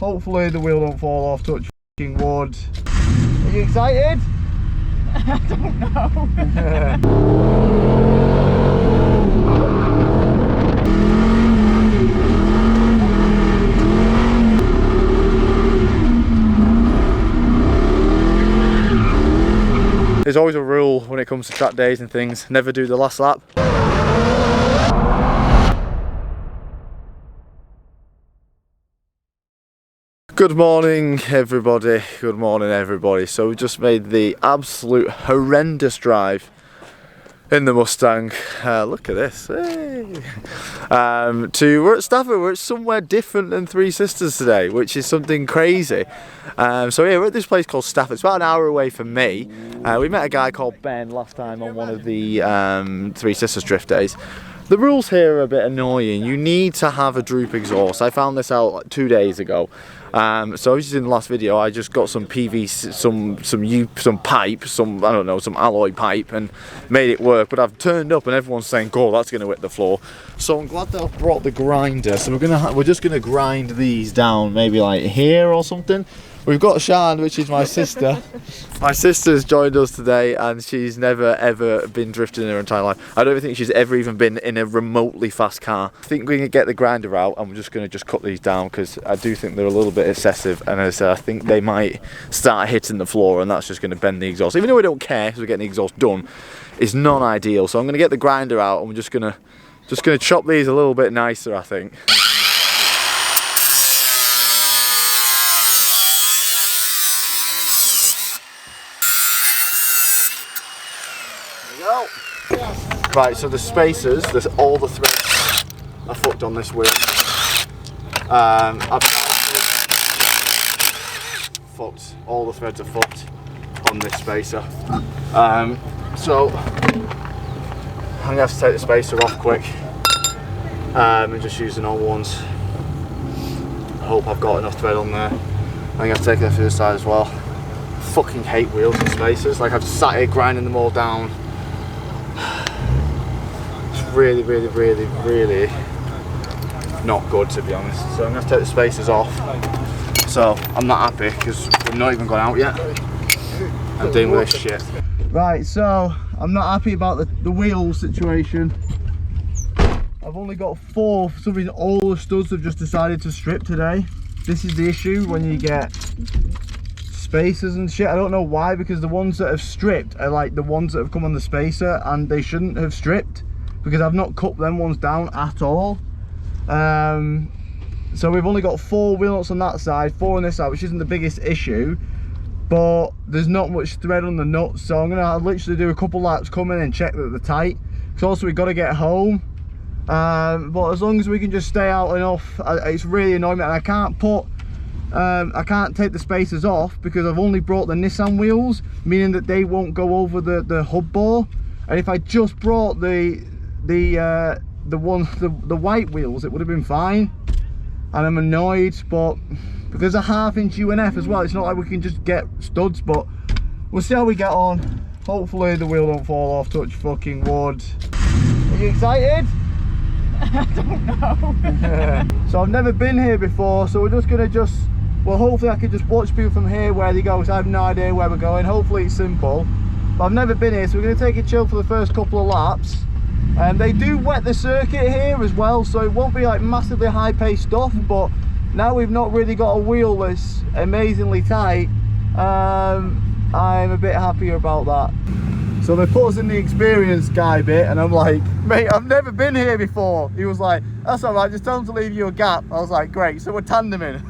Hopefully the wheel don't fall off, touch f***ing wood. Are you excited? I don't know. There's always a rule when it comes to track days and things, never do the last lap. Good morning everybody, good morning everybody. So we just made the absolute horrendous drive in the Mustang. Look at this, hey. We're at Stafford. We're at somewhere different than Three Sisters today, which is something crazy. So yeah, we're at this place called Stafford. It's about an hour away from me. We met a guy called Ben last time on one of the Three Sisters drift days. The rules here are a bit annoying. You need to have a droop exhaust. I found this out like 2 days ago. So as in the last video, I just got some PVC, some pipe, some I don't know, some alloy pipe, and made it work. But I've turned up and everyone's saying, "God, that's going to hit the floor." So I'm glad that I've brought the grinder. So we're just gonna grind these down, maybe like here or something. We've got Shan, which is my sister. My sister's joined us today, and she's never ever been drifting in her entire life. I don't think she's ever even been in a remotely fast car. I think we can get the grinder out, and we're just going to cut these down because I do think they're a little bit excessive, and as I think they might start hitting the floor, and that's just going to bend the exhaust. Even though we don't care because we're getting the exhaust done, it's non-ideal. So I'm going to get the grinder out, and we're just going to chop these a little bit nicer, I think. Right, so the spacers, all the threads are fucked on this wheel. I've fucked, all the threads are fucked on this spacer. So I'm gonna have to take the spacer off quick and just use the normal ones. I hope I've got enough thread on there. I'm gonna have to take it off the other side as well. Fucking hate wheels and spacers. Like, I've sat here grinding them all down. Really not good, to be honest. So I'm gonna have to take the spacers off. So I'm not happy because we've not even gone out yet. I'm dealing with this shit. Right, so I'm not happy about the wheel situation. I've only got 4. For some reason all the studs have just decided to strip today. This is the issue when you get spacers and shit. I don't know why, because the ones that have stripped are like the ones that have come on the spacer, and they shouldn't have stripped because I've not cut them ones down at all. So we've only got 4 wheel nuts on that side, 4 on this side, which isn't the biggest issue, but there's not much thread on the nuts. So I'm gonna literally do a couple laps, come in and check that they're tight, because also we've got to get home. But as long as we can just stay out enough, it's really annoying me, and I can't take the spacers off because I've only brought the Nissan wheels, meaning that they won't go over the hub bore. And if I just brought the white wheels, it would have been fine. And I'm annoyed, but because a 1/2 inch UNF as well, it's not like we can just get studs. But we'll see how we get on. Hopefully the wheel don't fall off, touch fucking wood. Are you excited? I don't know. So I've never been here before, so we're just gonna well, hopefully I can just watch people from here where they go, because I have no idea where we're going. Hopefully it's simple, but I've never been here, so we're going to take it chill for the first couple of laps. And they do wet the circuit here as well, so it won't be like massively high paced stuff, but now we've not really got a wheel that's amazingly tight, I'm a bit happier about that. So they put us in the experience guy bit, and I'm like, mate, I've never been here before. He was like, that's all right, just tell them to leave you a gap. I was like, great, so we're tandeming.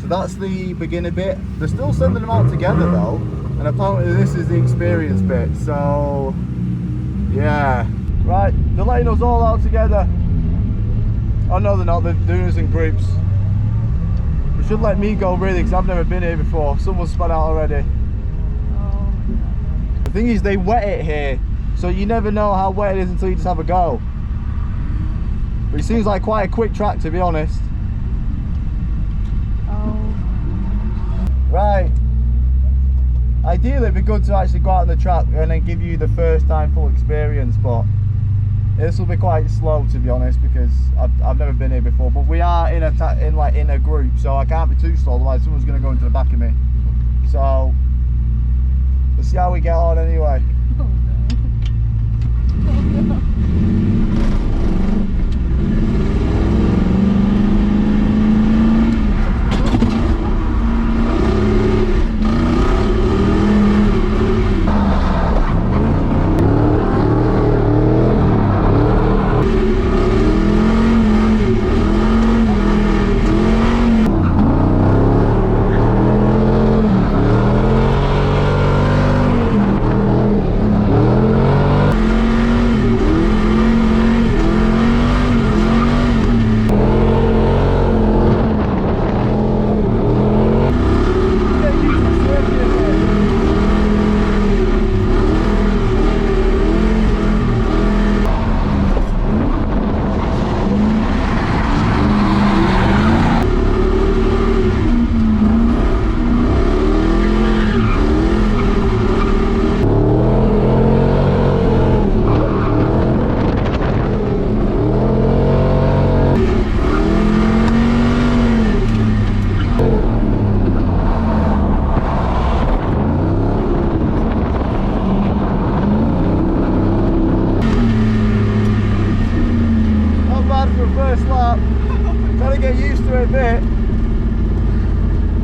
So that's the beginner bit. They're still sending them out together though, and apparently this is the experience bit, so yeah. Right, they're letting us all out together. Oh no, they're not, they're doing us in groups. They should let me go really, because I've never been here before. Someone's spun out already. The thing is, they wet it here, so you never know how wet it is until you just have a go. But it seems like quite a quick track, to be honest. Right. Ideally, it'd be good to actually go out on the track and then give you the first time full experience, but This will be quite slow, to be honest, because I've never been here before. But we are in a group, so I can't be too slow. Otherwise, someone's going to go into the back of me. So we'll see how we get on anyway. Oh no. Oh no.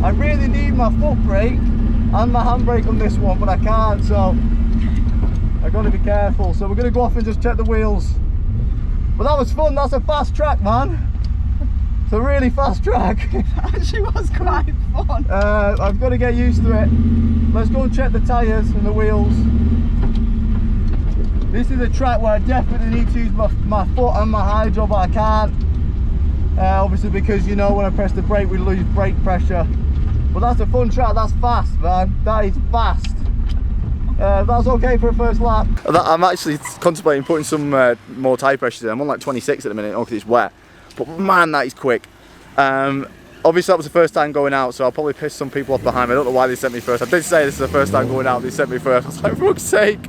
I really need my foot brake and my handbrake on this one, but I can't, so I've got to be careful. So we're going to go off and just check the wheels. But that was fun. That's a fast track, man. It's a really fast track. It actually was quite fun. I've got to get used to it. Let's go and check the tyres and the wheels. This is a track where I definitely need to use my foot and my hydro, but I can't. Obviously because, you know, when I press the brake we lose brake pressure. But that's a fun track. That's fast, man. That is fast. That's okay for a first lap. I'm actually contemplating putting some more tyre pressure in. I'm on like 26 at the minute because it's wet. But man, that is quick. Obviously that was the first time going out, so I'll probably piss some people off behind me. I don't know why they sent me first. I did say this is the first time going out, they sent me first. I was like, for fuck's sake.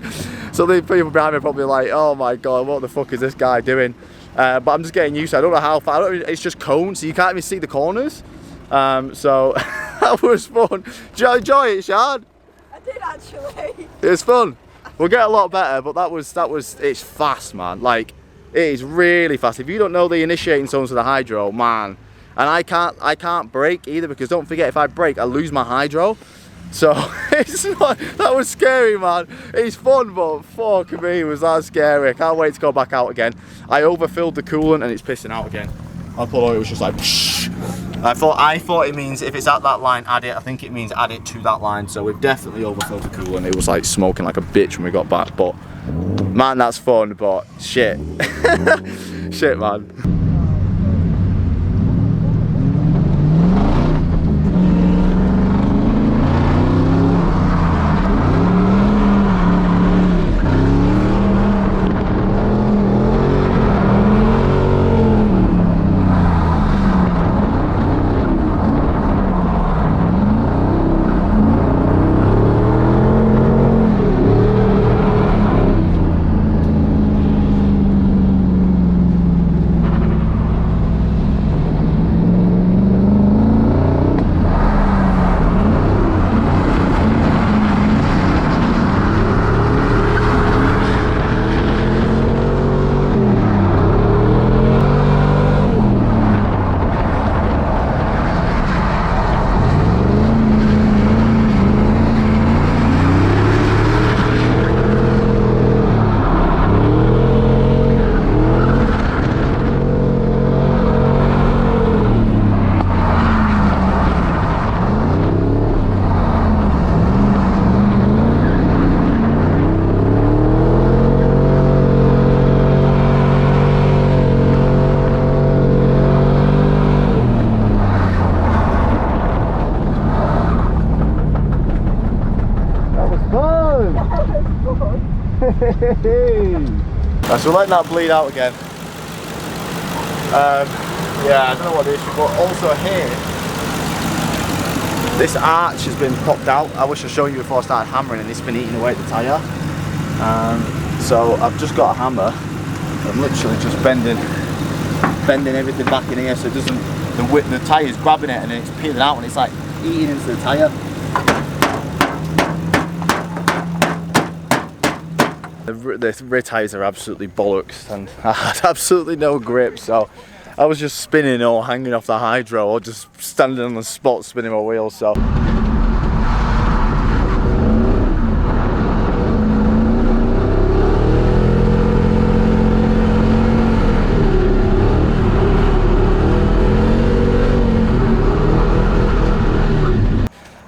So the people behind me are probably like, oh my god, what the fuck is this guy doing? But I'm just getting used to it. I don't know how far. It's just cones, so you can't even see the corners. So that was fun. Did you enjoy it, Shad? I did actually. It was fun. We'll get a lot better, but that was it's fast, man. Like, it is really fast. If you don't know the initiating zones of the hydro, man, and I can't brake either, because don't forget, if I brake I lose my hydro. So it's not, that was scary, man. It's fun, but fuck me, was that scary. I can't wait to go back out again. I overfilled the coolant and it's pissing out again. I thought it was just like psh. I thought it means if it's at that line, add it. I think it means add it to that line. So we've definitely overfilled the coolant. It was like smoking like a bitch when we got back, but man, that's fun. But shit, shit, man. Right, so we're letting that bleed out again. Yeah, I don't know what the issue, but also here, this arch has been popped out. I wish I'd shown you before I started hammering, and it's been eating away at the tyre. So I've just got a hammer, I'm literally just bending everything back in here so it doesn't, the tyre's grabbing it and then it's peeling out and it's like eating into the tyre. The rear tyres are absolutely bollocks and I had absolutely no grip, so I was just spinning or hanging off the hydro or just standing on the spot spinning my wheels. So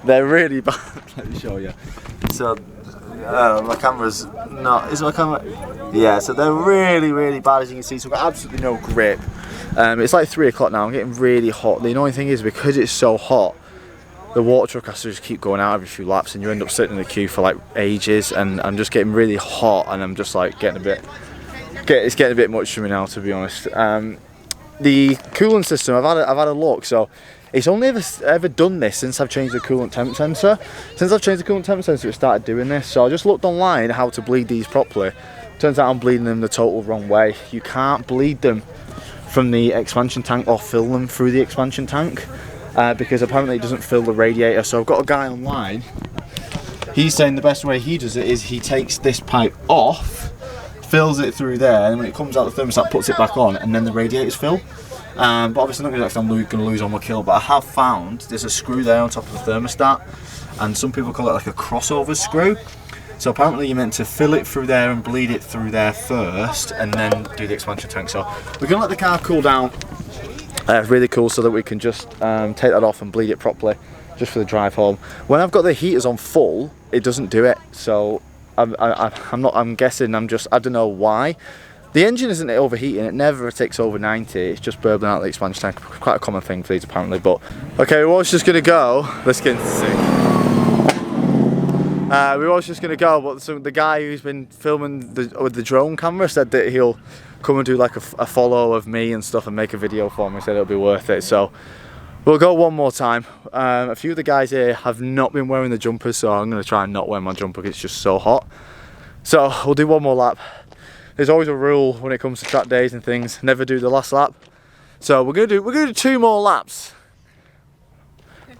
they're really bad. Let me show you. So my camera's not, is my camera? Yeah, so they're really bad, as you can see, so I've got absolutely no grip. It's like 3 o'clock now, I'm getting really hot. The annoying thing is, because it's so hot, the water truck has to just keep going out every few laps and you end up sitting in the queue for like ages, and I'm just getting really hot and I'm just like it's getting a bit much for me now, to be honest. The coolant system, I've had a look, so it's only ever done this since I've changed the coolant temp sensor. Since I've changed the coolant temp sensor, it started doing this. So I just looked online how to bleed these properly. Turns out I'm bleeding them the total wrong way. You can't bleed them from the expansion tank or fill them through the expansion tank because apparently it doesn't fill the radiator. So I've got a guy online. He's saying the best way he does it is he takes this pipe off, fills it through there, and when it comes out the thermostat, puts it back on, and then the radiators fill. But obviously not because I'm going to lose all my kill, but I have found there's a screw there on top of the thermostat, and some people call it like a crossover screw. So apparently you're meant to fill it through there and bleed it through there first, and then do the expansion tank. So we're going to let the car cool down really cool, so that we can just take that off and bleed it properly just for the drive home. When I've got the heaters on full, it doesn't do it, so I'm guessing I don't know why. The engine isn't overheating, it never takes over 90, it's just burbling out the expansion tank. Quite a common thing for these apparently, but okay, we was just gonna go, let's get into sick. We was just gonna go, but the guy who's been filming with the drone camera said that he'll come and do like a follow of me and stuff and make a video for me, said it'll be worth it. So we'll go one more time. A few of the guys here have not been wearing the jumpers, so I'm gonna try and not wear my jumper because it's just so hot. So we'll do one more lap. There's always a rule when it comes to track days and things, never do the last lap. So we're gonna do 2 more laps.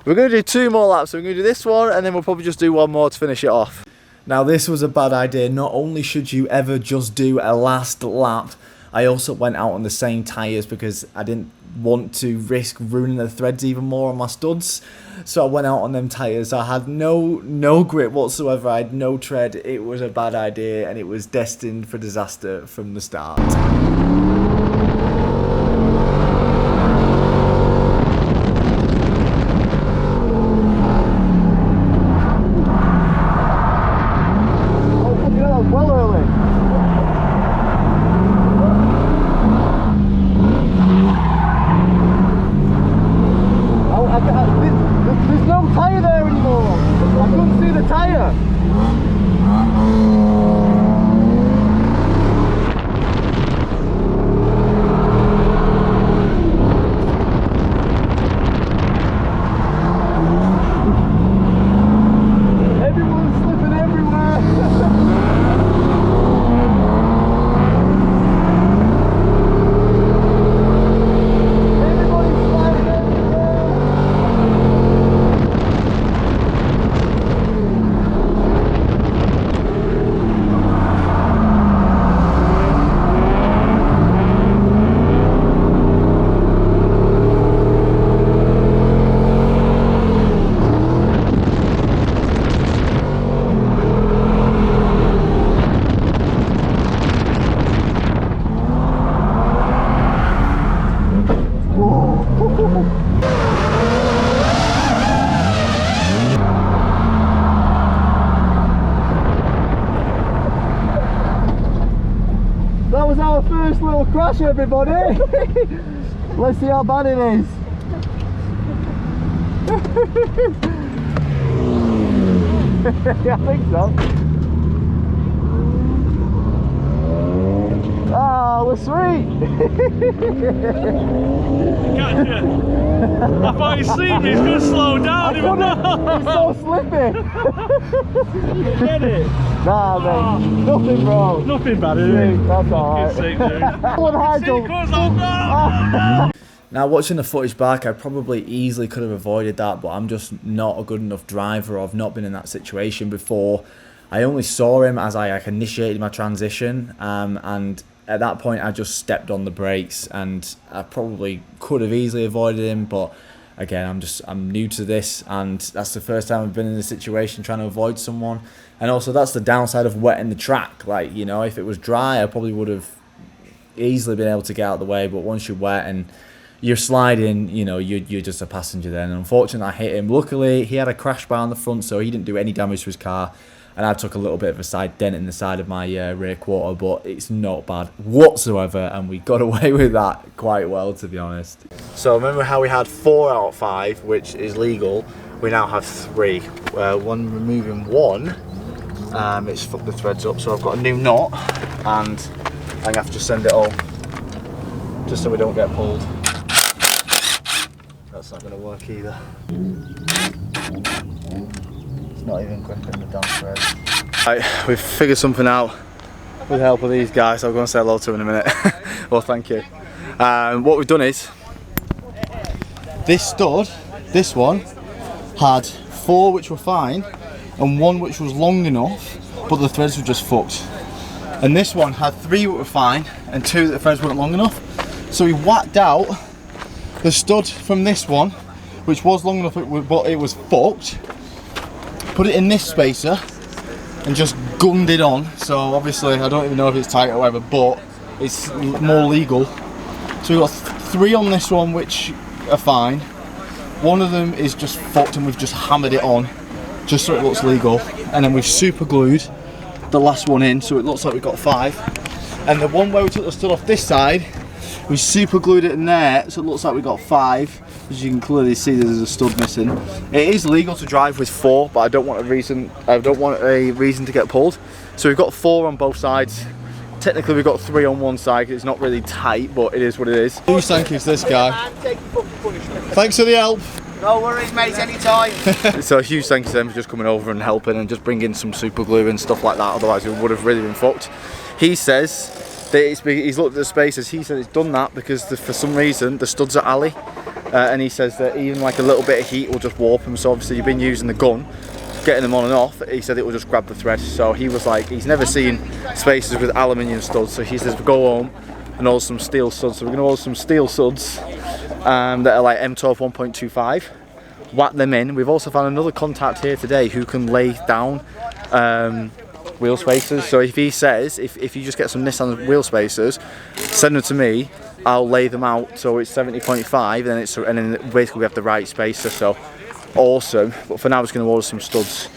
We're gonna do 2 more laps. So we're gonna do this one and then we'll probably just do 1 more to finish it off. Now this was a bad idea. Not only should you ever just do a last lap, I also went out on the same tyres because I didn't want to risk ruining the threads even more on my studs. So I went out on them tyres. I had no grip whatsoever. I had no tread. It was a bad idea and it was destined for disaster from the start. That was our first little crash, everybody. Let's see how bad it is. Yeah, I think so. Ah. Oh, we're sweet. Gotcha. I thought he'd see me, he's gonna slow down even more. It's so slippy. Get it? Nah, mate. Nothing wrong. Nothing bad, is it? That's alright. Now, watching the footage back, I probably easily could have avoided that, but I'm just not a good enough driver. I've not been in that situation before. I only saw him as I initiated my transition, and at that point I just stepped on the brakes, and I probably could have easily avoided him, but again, I'm new to this, and that's the first time I've been in a situation trying to avoid someone. And also, that's the downside of wetting the track. Like, you know, if it was dry, I probably would have easily been able to get out of the way, but once you're wet and you're sliding, you know, you're just a passenger then. And unfortunately, I hit him. Luckily, he had a crash bar on the front, so he didn't do any damage to his car. And I took a little bit of a side dent in the side of my rear quarter, but it's not bad whatsoever, and we got away with that quite well, to be honest. So remember how we had 4 out of 5, which is legal? We now have 3. One removing one, it's fucked the threads up, so I've got a new knot, and I'm gonna have to send it home, just so we don't get pulled. That's not gonna work either. Not even gripping the damn thread. Right, we've figured something out with the help of these guys. I'm going to say hello to them in a minute. Well, thank you. What we've done is, this stud, this one, had 4 which were fine and 1 which was long enough, but the threads were just fucked. And this one had 3 that were fine and 2 that the threads weren't long enough. So we whacked out the stud from this one, which was long enough but it was fucked, put it in this spacer and just gunned it on. So obviously I don't even know if it's tight or whatever, but it's more legal. So we've got 3 on this one which are fine. 1 of them is just fucked and we've just hammered it on just so it looks legal, and then we've super glued the last one in so it looks like we've got 5. And the one where we took the stud off this side, we super glued it in there so it looks like we got 5. As you can clearly see, there's a stud missing. It is legal to drive with 4, but I don't want a reason to get pulled. So we've got 4 on both sides. Technically we've got 3 on one side because it's not really tight, but it is what it is. Huge thank you to this guy. Thanks for the help. No worries, mate, anytime. So a huge thank you to them for just coming over and helping and just bringing some super glue and stuff like that, otherwise we would have really been fucked. He says that he's looked at the spacers, he said it's done that because for some reason the studs are alley, and he says that even like a little bit of heat will just warp them, so obviously you've been using the gun, getting them on and off, he said it will just grab the thread. So he was like, he's never seen spacers with aluminium studs, so he says go home and order some steel studs. So we're going to order some steel studs that are like M12 1.25, whack them in. We've also found another contact here today who can lay down wheel spacers. So if he says, if you just get some Nissan wheel spacers, send them to me, I'll lay them out so it's 70.5 and then basically we have the right spacer. So awesome. But for now I'm just going to order some studs.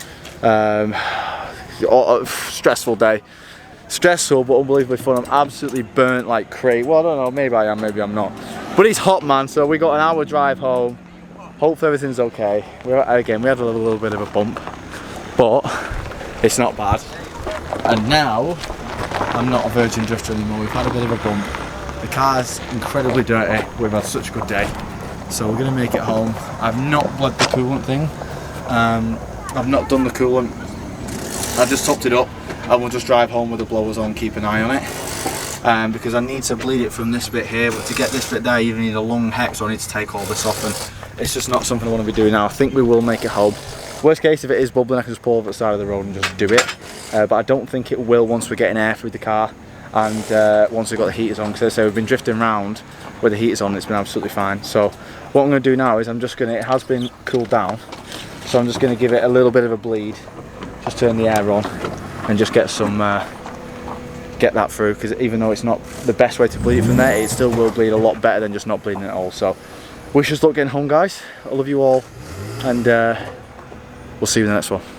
Stressful day. Stressful but unbelievably fun. I'm absolutely burnt like crazy. Well, I don't know, maybe I am, maybe I'm not. But it's hot, man, so we got an hour drive home. Hopefully everything's okay. Again, we had a little bit of a bump, but it's not bad. And now, I'm not a virgin drifter anymore. We've had a bit of a bump. The car's incredibly dirty. We've had such a good day. So we're gonna make it home. I've not bled the coolant thing. I've not done the coolant. I've just topped it up and we'll just drive home with the blowers on, keep an eye on it. Because I need to bleed it from this bit here, but to get this bit there you need a long hex, so I need to take all this off, and it's just not something I want to be doing now. I think we will make it home. Worst case, if it is bubbling, I can just pull over the side of the road and just do it. But I don't think it will once we're getting air through the car and once we've got the heaters on, because as I say, we've been drifting around with the heaters on, it's been absolutely fine. So what I'm going to do now is it has been cooled down, so I'm just going to give it a little bit of a bleed, just turn the air on and just get some get that through, because even though it's not the best way to bleed it from there, it still will bleed a lot better than just not bleeding at all. So wish us luck getting home, guys. I love you all, and we'll see you in the next one.